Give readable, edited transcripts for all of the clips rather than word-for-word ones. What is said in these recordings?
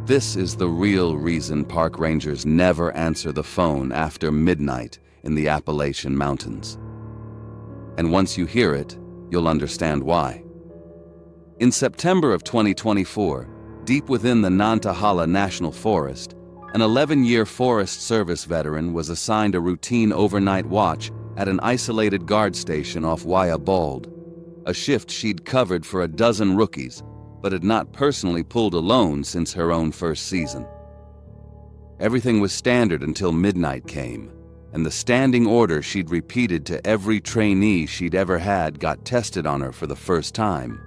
This is the real reason park rangers never answer the phone after midnight in the Appalachian Mountains. And once you hear it, you'll understand why. In September of 2024, deep within the Nantahala National Forest, an 11-year Forest Service veteran was assigned a routine overnight watch at an isolated guard station off Wayah Bald, a shift she'd covered for a dozen rookies, but had not personally pulled alone since her own first season. Everything was standard until midnight came, and the standing order she'd repeated to every trainee she'd ever had got tested on her for the first time.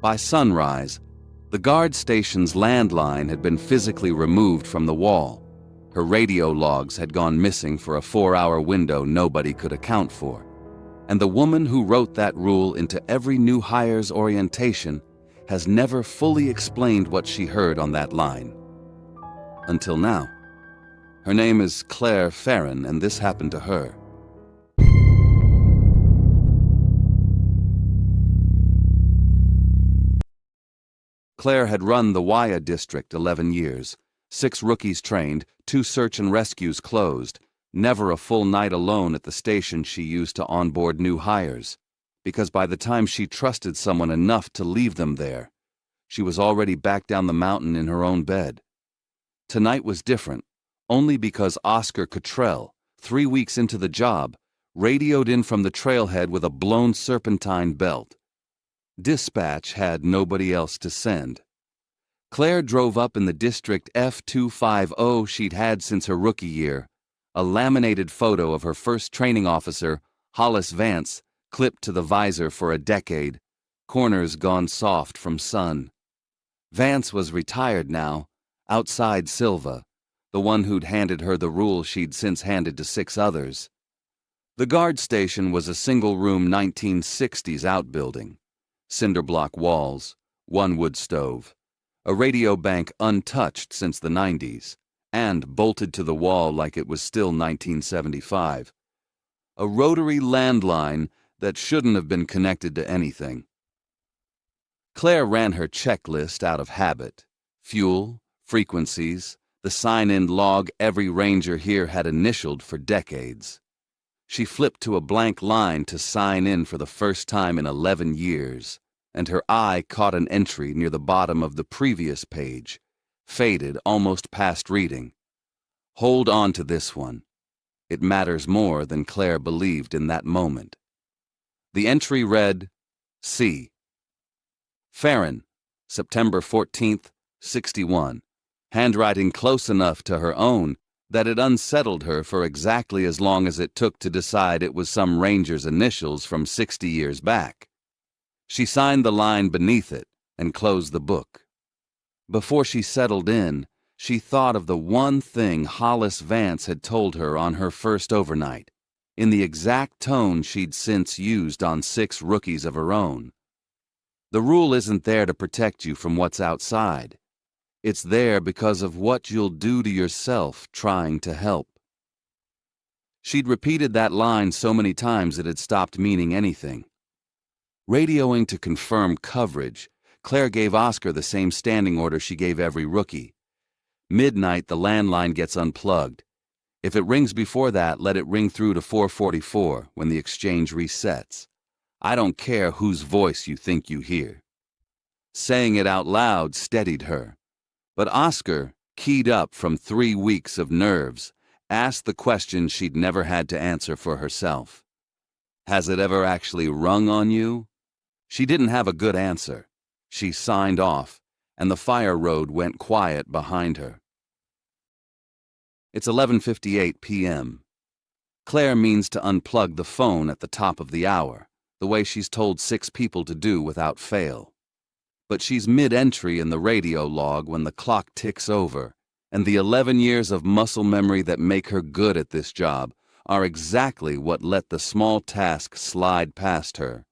By sunrise, the guard station's landline had been physically removed from the wall. Her radio logs had gone missing for a 4-hour window nobody could account for. And the woman who wrote that rule into every new hire's orientation has never fully explained what she heard on that line. Until now. Her name is Ferrin, and this happened to her. Claire had run the Wayah district 11 years, 6 rookies trained, 2 search and rescues closed, never a full night alone at the station she used to onboard new hires, because by the time she trusted someone enough to leave them there, she was already back down the mountain in her own bed. Tonight was different, only because Oscar Cottrell, 3 weeks into the job, radioed in from the trailhead with a blown serpentine belt. Dispatch had nobody else to send. Claire drove up in the District F250 she'd had since her rookie year, a laminated photo of her first training officer, Hollis Vance, clipped to the visor for a decade, corners gone soft from sun. Vance was retired now, outside Silva, the one who'd handed her the rule she'd since handed to 6 others. The guard station was a single-room 1960s outbuilding, cinderblock walls, 1 wood stove, a radio bank untouched since the 90s, and bolted to the wall like it was still 1975. A rotary landline that shouldn't have been connected to anything. Claire ran her checklist out of habit. Fuel, frequencies, the sign-in log every ranger here had initialed for decades. She flipped to a blank line to sign in for the first time in 11 years, and her eye caught an entry near the bottom of the previous page, faded almost past reading. Hold on to this one. It matters more than Claire believed in that moment. The entry read, C. Ferrin, September 14th, 61, handwriting close enough to her own that it unsettled her for exactly as long as it took to decide it was some ranger's initials from 60 years back. She signed the line beneath it and closed the book. Before she settled in, she thought of the one thing Hollis Vance had told her on her first overnight, in the exact tone she'd since used on 6 rookies of her own. The rule isn't there to protect you from what's outside. It's there because of what you'll do to yourself trying to help. She'd repeated that line so many times it had stopped meaning anything. Radioing to confirm coverage, Claire gave Oscar the same standing order she gave every rookie. Midnight, the landline gets unplugged. If it rings before that, let it ring through to 444 when the exchange resets. I don't care whose voice you think you hear. Saying it out loud steadied her. But Oscar, keyed up from 3 weeks of nerves, asked the question she'd never had to answer for herself. Has it ever actually rung on you? She didn't have a good answer. She signed off, and the fire road went quiet behind her. It's 11:58 p.m. Claire means to unplug the phone at the top of the hour, the way she's told 6 people to do without fail. But she's mid-entry in the radio log when the clock ticks over, and the 11 years of muscle memory that make her good at this job are exactly what let the small task slide past her.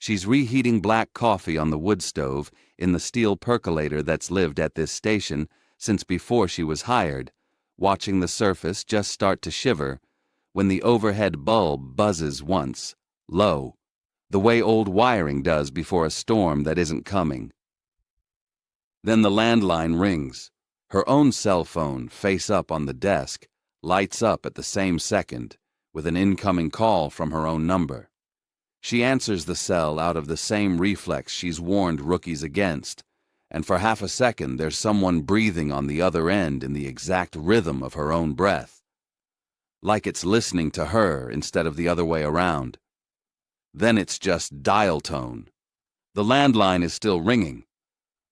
She's reheating black coffee on the wood stove in the steel percolator that's lived at this station since before she was hired, watching the surface just start to shiver when the overhead bulb buzzes once, low, the way old wiring does before a storm that isn't coming. Then the landline rings. Her own cell phone, face up on the desk, lights up at the same second, with an incoming call from her own number. She answers the cell out of the same reflex she's warned rookies against, and for half a second there's someone breathing on the other end in the exact rhythm of her own breath. Like it's listening to her instead of the other way around. Then it's just dial tone. The landline is still ringing.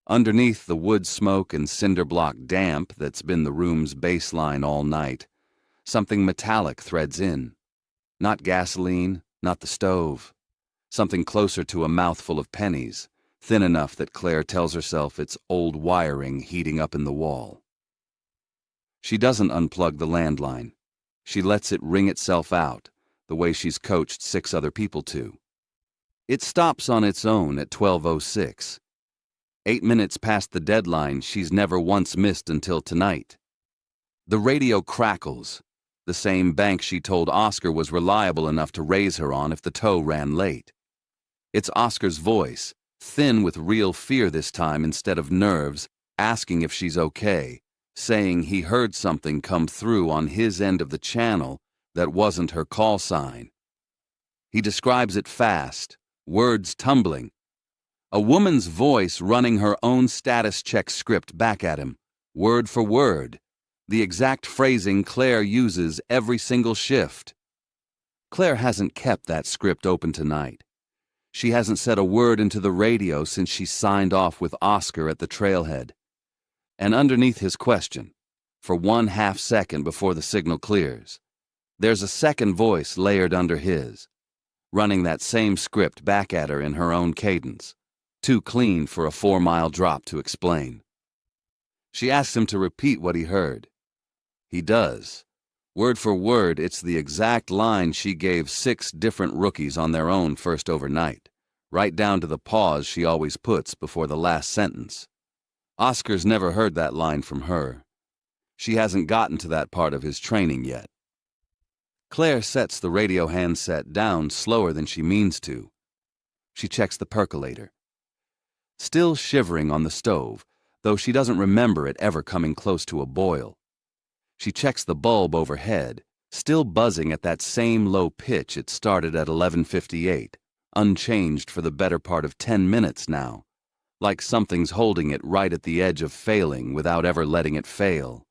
Underneath the wood smoke and cinderblock damp that's been the room's baseline all night, something metallic threads in. Not gasoline, not the stove. Something closer to a mouthful of pennies, thin enough that Claire tells herself it's old wiring heating up in the wall. She doesn't unplug the landline. She lets it ring itself out, the way she's coached 6 other people to. It stops on its own at 12:06. 8 minutes past the deadline she's never once missed until tonight. The radio crackles, the same bank she told Oscar was reliable enough to raise her on if the tow ran late. It's Oscar's voice, thin with real fear this time instead of nerves, asking if she's okay, saying he heard something come through on his end of the channel that wasn't her call sign. He describes it fast, words tumbling. A woman's voice running her own status check script back at him, word for word, the exact phrasing Claire uses every single shift. Claire hasn't kept that script open tonight. She hasn't said a word into the radio since she signed off with Oscar at the trailhead. And underneath his question, for 1/2 second before the signal clears, there's a second voice layered under his, running that same script back at her in her own cadence. Too clean for a 4-mile drop to explain. She asks him to repeat what he heard. He does. Word for word, it's the exact line she gave 6 different rookies on their own first overnight, right down to the pause she always puts before the last sentence. Oscar's never heard that line from her. She hasn't gotten to that part of his training yet. Claire sets the radio handset down slower than she means to. She checks the percolator. Still shivering on the stove, though she doesn't remember it ever coming close to a boil. She checks the bulb overhead, still buzzing at that same low pitch it started at 11:58, unchanged for the better part of 10 minutes now, like something's holding it right at the edge of failing without ever letting it fail.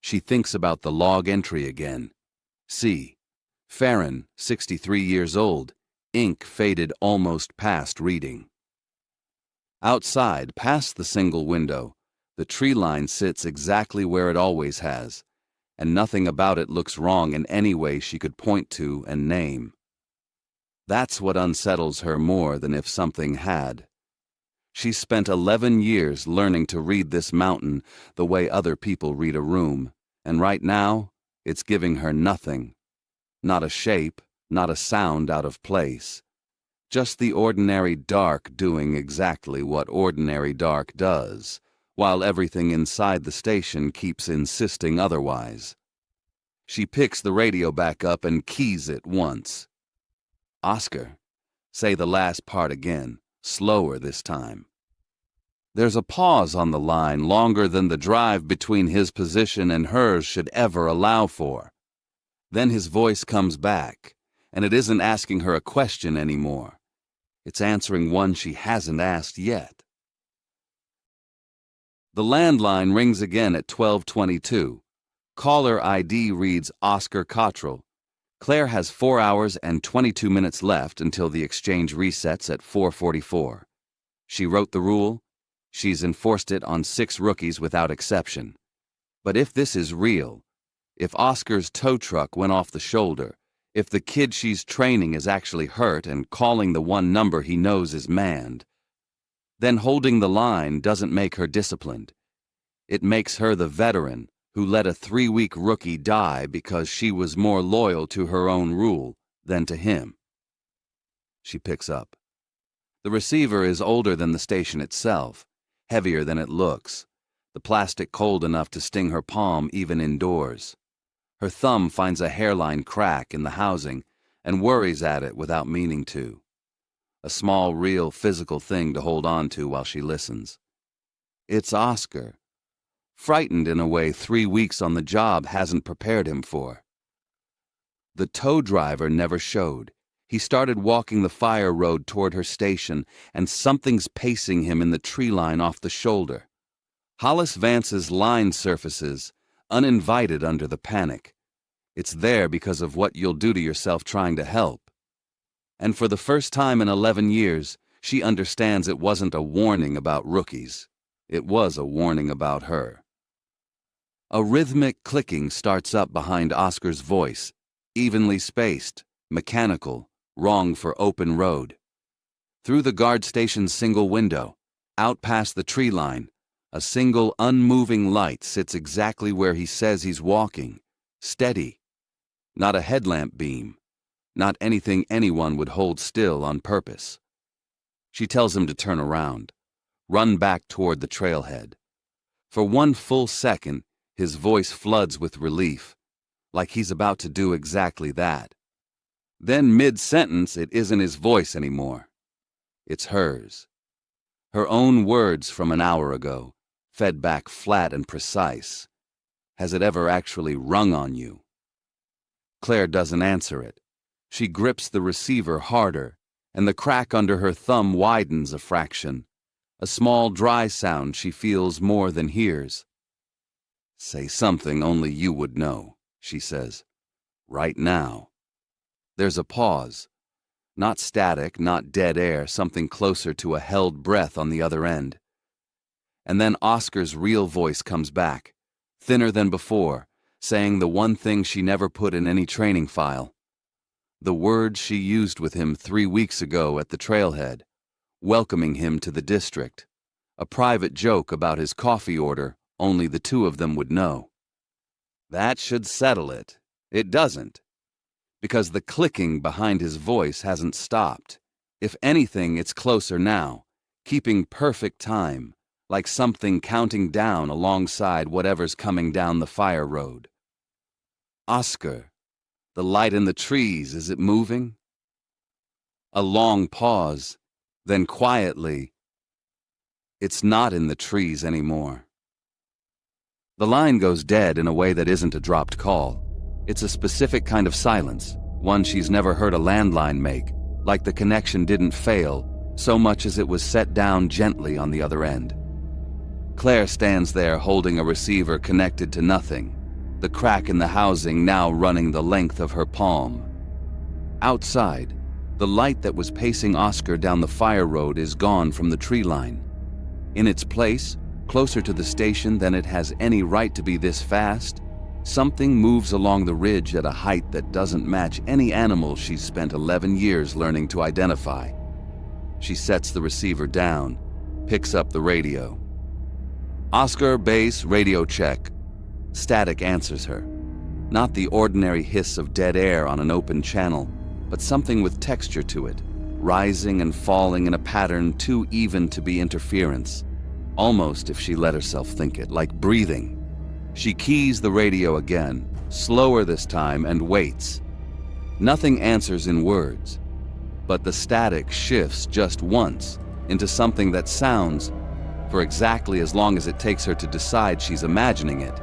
She thinks about the log entry again. See, Ferrin, 63 years old, ink faded almost past reading. Outside, past the single window, the tree line sits exactly where it always has, and nothing about it looks wrong in any way she could point to and name. That's what unsettles her more than if something had. She's spent 11 years learning to read this mountain the way other people read a room, and right now, it's giving her nothing. Not a shape, not a sound out of place. Just the ordinary dark doing exactly what ordinary dark does, while everything inside the station keeps insisting otherwise. She picks the radio back up and keys it once. Oscar, say the last part again, slower this time. There's a pause on the line longer than the drive between his position and hers should ever allow for. Then his voice comes back, and it isn't asking her a question anymore. It's answering one she hasn't asked yet. The landline rings again at 12:22. Caller ID reads Oscar Cottrell. Claire has 4 hours and 22 minutes left until the exchange resets at 4:44. She wrote the rule. She's enforced it on 6 rookies without exception. But if this is real, if Oscar's tow truck went off the shoulder, if the kid she's training is actually hurt and calling the one number he knows is manned, then holding the line doesn't make her disciplined. It makes her the veteran who let a 3-week rookie die because she was more loyal to her own rule than to him. She picks up. The receiver is older than the station itself, heavier than it looks, the plastic cold enough to sting her palm even indoors. Her thumb finds a hairline crack in the housing and worries at it without meaning to. A small, real, physical thing to hold on to while she listens. It's Oscar, frightened in a way 3 weeks on the job hasn't prepared him for. The tow driver never showed. He started walking the fire road toward her station, and something's pacing him in the tree line off the shoulder. Hollis Vance's line surfaces, uninvited under the panic. It's there because of what you'll do to yourself trying to help. And for the first time in 11 years, she understands it wasn't a warning about rookies. It was a warning about her. A rhythmic clicking starts up behind Oscar's voice, evenly spaced, mechanical, wrong for open road. Through the guard station's single window, out past the tree line, a single unmoving light sits exactly where he says he's walking, steady. Not a headlamp beam, not anything anyone would hold still on purpose. She tells him to turn around, run back toward the trailhead. For 1 full second, his voice floods with relief, like he's about to do exactly that. Then mid-sentence, it isn't his voice anymore. It's hers. Her own words from an hour ago, fed back flat and precise. Has it ever actually rung on you? Claire doesn't answer it. She grips the receiver harder, and the crack under her thumb widens a fraction. A small dry sound she feels more than hears. Say something only you would know, she says. Right now. There's a pause. Not static, not dead air, something closer to a held breath on the other end. And then Oscar's real voice comes back, thinner than before, saying the one thing she never put in any training file. The words she used with him 3 weeks ago at the trailhead, welcoming him to the district. A private joke about his coffee order only the two of them would know. That should settle it. It doesn't. Because the clicking behind his voice hasn't stopped. If anything, it's closer now, keeping perfect time, like something counting down alongside whatever's coming down the fire road. Oscar, the light in the trees, is it moving? A long pause, then quietly, it's not in the trees anymore. The line goes dead in a way that isn't a dropped call. It's a specific kind of silence, one she's never heard a landline make, like the connection didn't fail so much as it was set down gently on the other end. Claire stands there holding a receiver connected to nothing, the crack in the housing now running the length of her palm. Outside, the light that was pacing Oscar down the fire road is gone from the tree line. In its place, closer to the station than it has any right to be this fast, something moves along the ridge at a height that doesn't match any animal she's spent 11 years learning to identify. She sets the receiver down, picks up the radio. Oscar, base, radio check. Static answers her. Not the ordinary hiss of dead air on an open channel, but something with texture to it, rising and falling in a pattern too even to be interference. Almost, if she let herself think it, like breathing. She keys the radio again, slower this time, and waits. Nothing answers in words, but the static shifts just once into something that sounds, for exactly as long as it takes her to decide she's imagining it,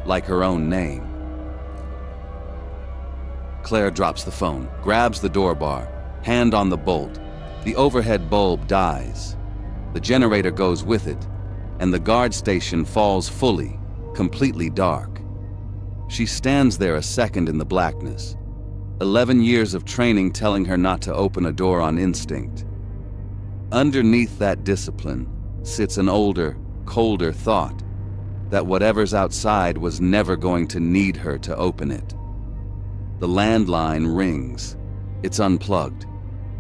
like her own name. Claire drops the phone, grabs the door bar, hand on the bolt. The overhead bulb dies. The generator goes with it, and the guard station falls fully, completely dark. She stands there a second in the blackness, 11 years of training telling her not to open a door on instinct. Underneath that discipline sits an older, colder thought that whatever's outside was never going to need her to open it. The landline rings. It's unplugged.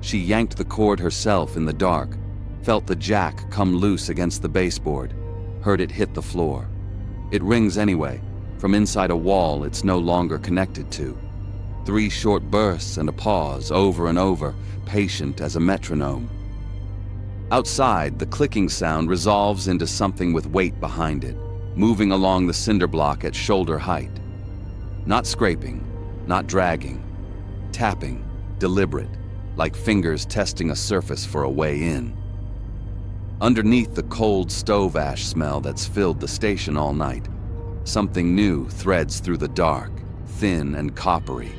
She yanked the cord herself in the dark, felt the jack come loose against the baseboard, heard it hit the floor. It rings anyway, from inside a wall it's no longer connected to. 3 short bursts and a pause, over and over, patient as a metronome. Outside, the clicking sound resolves into something with weight behind it, moving along the cinderblock at shoulder height. Not scraping, not dragging, tapping, deliberate, like fingers testing a surface for a way in. Underneath the cold stove ash smell that's filled the station all night, something new threads through the dark, thin and coppery.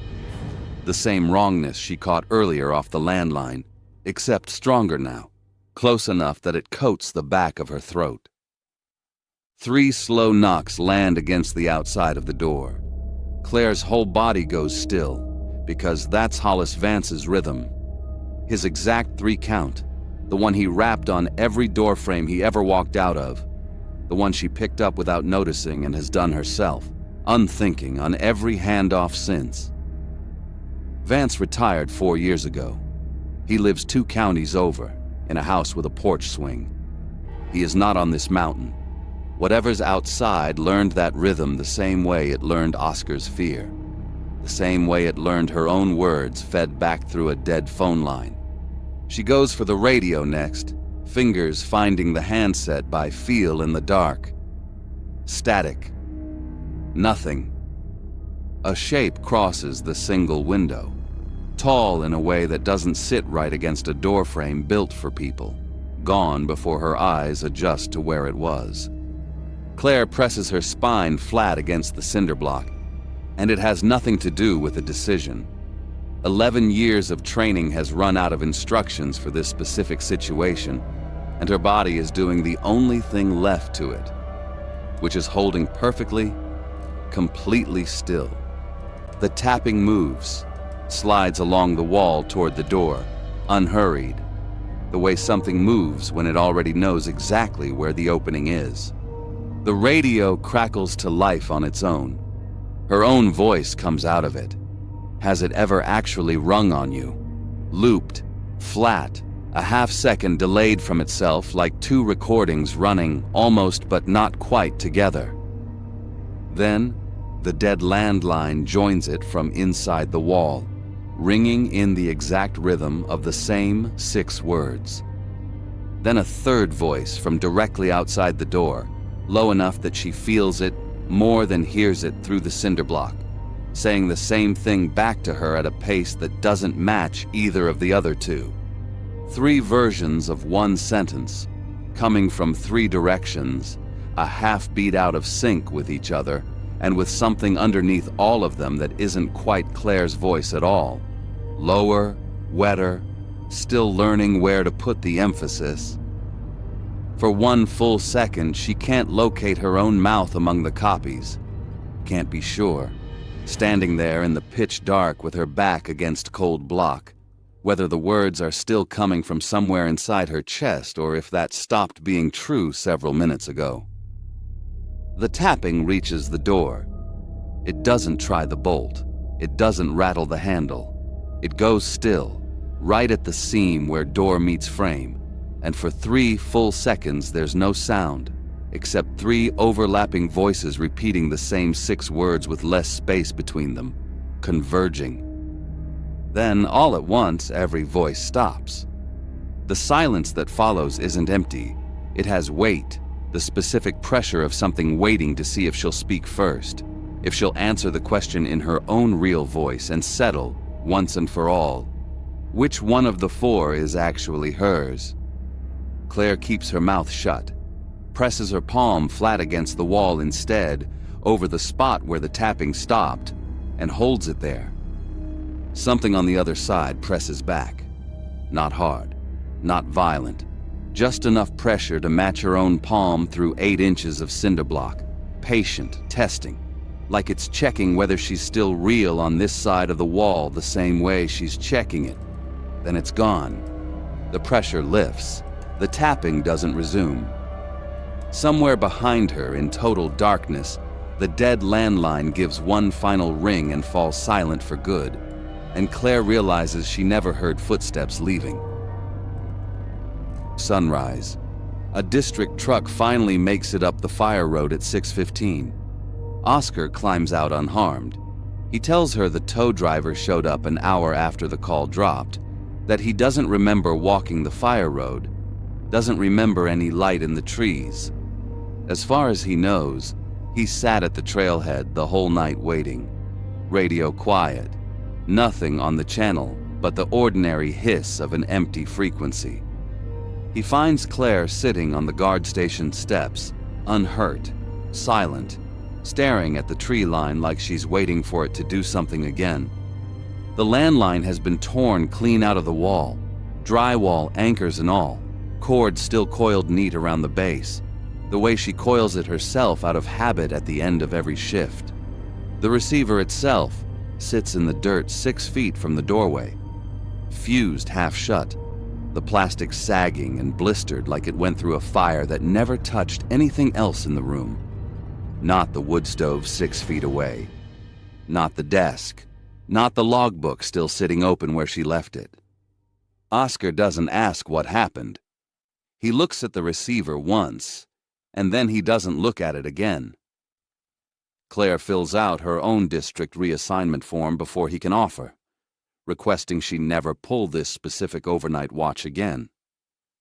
The same wrongness she caught earlier off the landline, except stronger now, close enough that it coats the back of her throat. 3 slow knocks land against the outside of the door. Claire's whole body goes still, because that's Hollis Vance's rhythm. His exact 3 count, the one he rapped on every doorframe he ever walked out of, the one she picked up without noticing and has done herself, unthinking, on every handoff since. Vance retired 4 years ago. He lives 2 counties over, in a house with a porch swing. He is not on this mountain. Whatever's outside learned that rhythm the same way it learned Oscar's fear, the same way it learned her own words fed back through a dead phone line. She goes for the radio next, fingers finding the handset by feel in the dark. Static. Nothing. A shape crosses the single window, tall in a way that doesn't sit right against a doorframe built for people, gone before her eyes adjust to where it was. Claire presses her spine flat against the cinderblock, and it has nothing to do with a decision. 11 years of training has run out of instructions for this specific situation, and her body is doing the only thing left to it, which is holding perfectly, completely still. The tapping moves, slides along the wall toward the door, unhurried, the way something moves when it already knows exactly where the opening is. The radio crackles to life on its own. Her own voice comes out of it. Has it ever actually rung on you? Looped, flat, a half-second delayed from itself like 2 recordings running almost but not quite together. Then, the dead landline joins it from inside the wall, ringing in the exact rhythm of the same 6 words. Then a third voice from directly outside the door, low enough that she feels it more than hears it through the cinderblock, saying the same thing back to her at a pace that doesn't match either of the other 2. 3 versions of one sentence, coming from 3 directions, a half beat out of sync with each other, and with something underneath all of them that isn't quite Claire's voice at all. Lower, wetter, still learning where to put the emphasis. For 1 full second, she can't locate her own mouth among the copies. Can't be sure, standing there in the pitch dark with her back against cold block, whether the words are still coming from somewhere inside her chest or if that stopped being true several minutes ago. The tapping reaches the door. It doesn't try the bolt. It doesn't rattle the handle. It goes still, right at the seam where door meets frame. And for 3 full seconds there's no sound, except 3 overlapping voices repeating the same 6 words with less space between them, converging. Then, all at once, every voice stops. The silence that follows isn't empty. It has weight, the specific pressure of something waiting to see if she'll speak first, if she'll answer the question in her own real voice and settle, once and for all, which one of the 4 is actually hers. Claire keeps her mouth shut, presses her palm flat against the wall instead, over the spot where the tapping stopped, and holds it there. Something on the other side presses back. Not hard, not violent, just enough pressure to match her own palm through 8 inches of cinderblock, patient, testing, like it's checking whether she's still real on this side of the wall the same way she's checking it. Then it's gone. The pressure lifts. The tapping doesn't resume. Somewhere behind her, in total darkness, the dead landline gives one final ring and falls silent for good, and Claire realizes she never heard footsteps leaving. Sunrise. A district truck finally makes it up the fire road at 6:15. Oscar climbs out unharmed. He tells her the tow driver showed up an hour after the call dropped, that he doesn't remember walking the fire road, doesn't remember any light in the trees. As far as he knows, he sat at the trailhead the whole night waiting. Radio quiet. Nothing on the channel but the ordinary hiss of an empty frequency. He finds Claire sitting on the guard station steps, unhurt, silent, staring at the tree line like she's waiting for it to do something again. The landline has been torn clean out of the wall, drywall, anchors and all, cord still coiled neat around the base, the way she coils it herself out of habit at the end of every shift. The receiver itself sits in the dirt 6 feet from the doorway, fused half shut, the plastic sagging and blistered like it went through a fire that never touched anything else in the room. Not the wood stove 6 feet away. Not the desk. Not the logbook still sitting open where she left it. Oscar doesn't ask what happened. He looks at the receiver once, and then he doesn't look at it again. Claire fills out her own district reassignment form before he can offer, requesting she never pull this specific overnight watch again.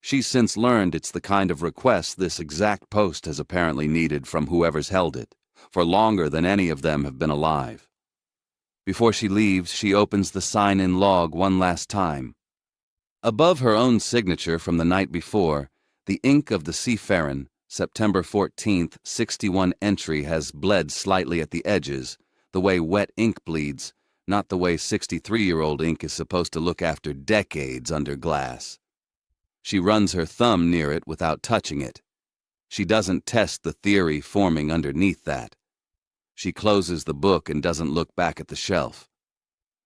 She's since learned it's the kind of request this exact post has apparently needed from whoever's held it, for longer than any of them have been alive. Before she leaves, she opens the sign-in log one last time. Above her own signature from the night before, the ink of the Ferrin, September 14th, 61 entry has bled slightly at the edges, the way wet ink bleeds, not the way 63-year-old ink is supposed to look after decades under glass. She runs her thumb near it without touching it. She doesn't test the theory forming underneath that. She closes the book and doesn't look back at the shelf.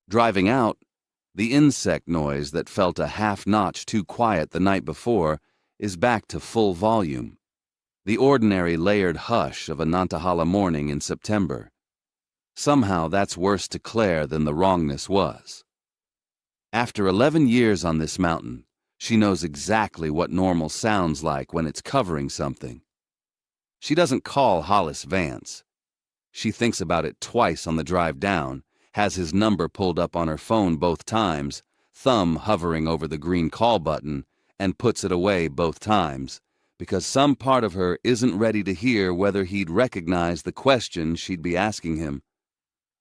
Driving out, the insect noise that felt a half-notch too quiet the night before is back to full volume. The ordinary layered hush of a Nantahala morning in September. Somehow that's worse to Claire than the wrongness was. After 11 years on this mountain, she knows exactly what normal sounds like when it's covering something. She doesn't call Hollis Vance. She thinks about it twice on the drive down, has his number pulled up on her phone both times, thumb hovering over the green call button, and puts it away both times, because some part of her isn't ready to hear whether he'd recognize the question she'd be asking him,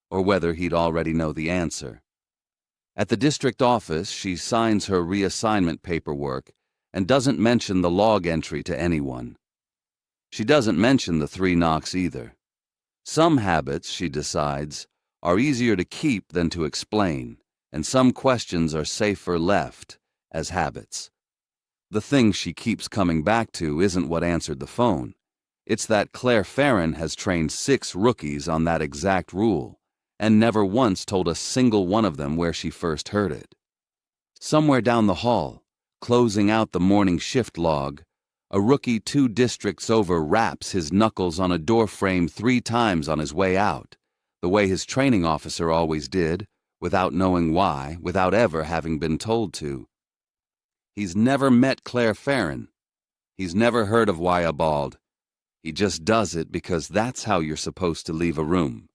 or whether he'd already know the answer. At the district office, she signs her reassignment paperwork and doesn't mention the log entry to anyone. She doesn't mention the 3 knocks either. Some habits, she decides, are easier to keep than to explain, and some questions are safer left as habits. The thing she keeps coming back to isn't what answered the phone. It's that Claire Ferrin has trained 6 rookies on that exact rule, and never once told a single one of them where she first heard it. Somewhere down the hall, closing out the morning shift log, a rookie 2 districts over raps his knuckles on a door frame 3 times on his way out, the way his training officer always did, without knowing why, without ever having been told to. He's never met Claire Ferrin. He's never heard of Wayah Bald. He just does it because that's how you're supposed to leave a room.